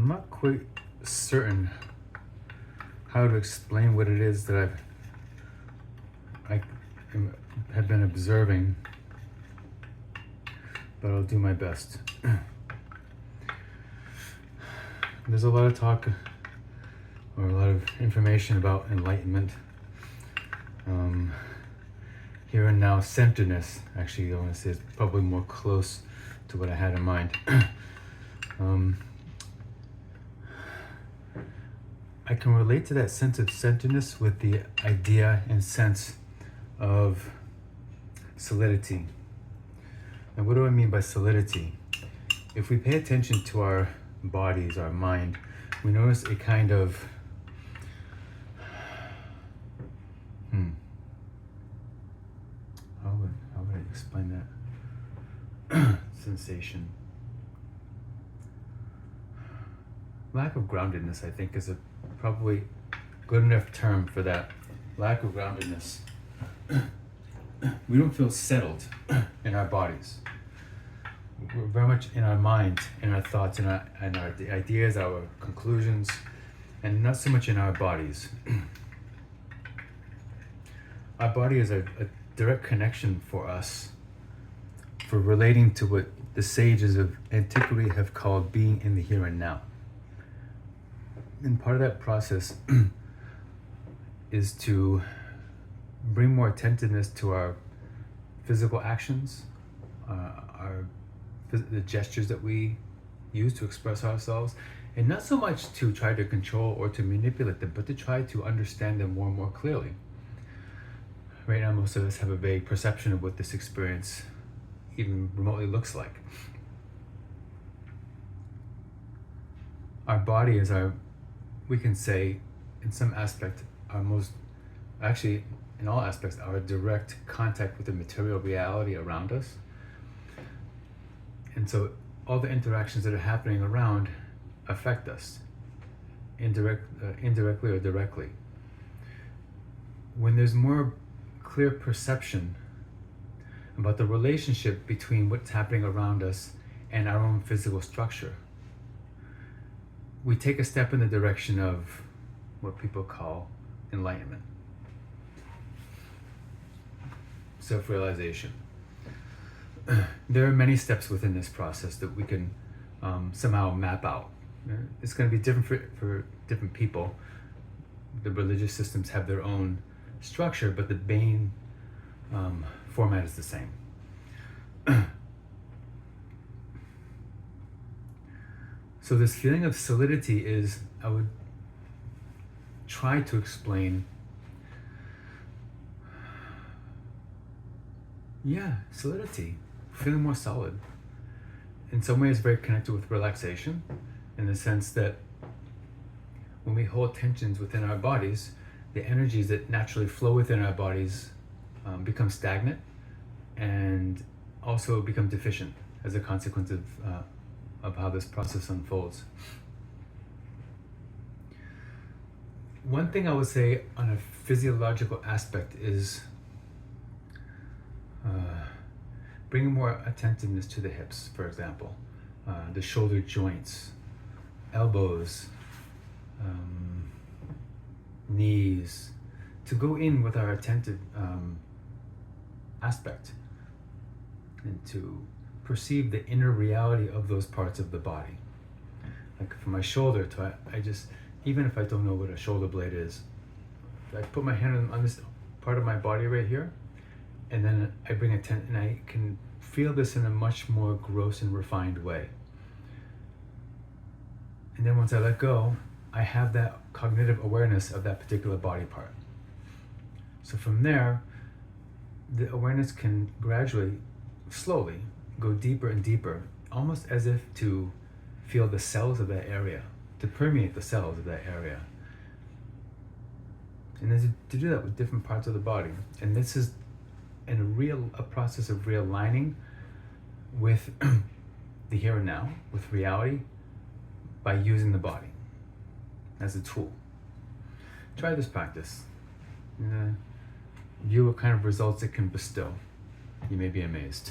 I'm not quite certain how to explain what it is that have been observing, but I'll do my best. There's a lot of talk or a lot of information about enlightenment. Here and now centeredness, actually I want to say, is probably more close to what I had in mind. I can relate to that sense of centeredness with the idea and sense of solidity. And what do I mean by solidity? If we pay attention to our bodies, our mind, we notice a kind of how would I explain that sensation? Lack of groundedness, I think, is a probably good enough term for that. Lack of groundedness. We don't feel settled in our bodies. We're very much in our mind, in our thoughts, in our ideas, our conclusions, and not so much in our bodies. Our body is a direct connection for us for relating to what the sages of antiquity have called being in the here and now. And part of that process is to bring more attentiveness to our physical actions, the gestures that we use to express ourselves, and not so much to try to control or to manipulate them, but to try to understand them more and more clearly. Right now, most of us have a vague perception of what this experience even remotely looks like. Our body is we can say, in some aspect, actually, in all aspects, our direct contact with the material reality around us. And so all the interactions that are happening around affect us, indirectly or directly. When there's more clear perception about the relationship between what's happening around us and our own physical structure, we take a step in the direction of what people call enlightenment, self-realization. There are many steps within this process that we can somehow map out. It's going to be different for different people. The religious systems have their own structure, but the main format is the same. So this feeling of solidity is, I would try to explain, solidity, feeling more solid. In some ways very connected with relaxation, in the sense that when we hold tensions within our bodies, the energies that naturally flow within our bodies become stagnant and also become deficient as a consequence of how this process unfolds. One thing I would say on a physiological aspect is bringing more attentiveness to the hips, for example, the shoulder joints, elbows, knees, to go in with our attentive aspect and to perceive the inner reality of those parts of the body. Like for my shoulder, I just, even if I don't know what a shoulder blade is, I put my hand on this part of my body right here, and then I bring and I can feel this in a much more gross and refined way. And then once I let go, I have that cognitive awareness of that particular body part. So from there, the awareness can gradually, slowly, go deeper and deeper, almost as if to feel the cells of that area, to permeate the cells of that area. And then to do that with different parts of the body. And this is a process of realigning with the here and now, with reality, by using the body as a tool. Try this practice. View what kind of results it can bestow. You may be amazed.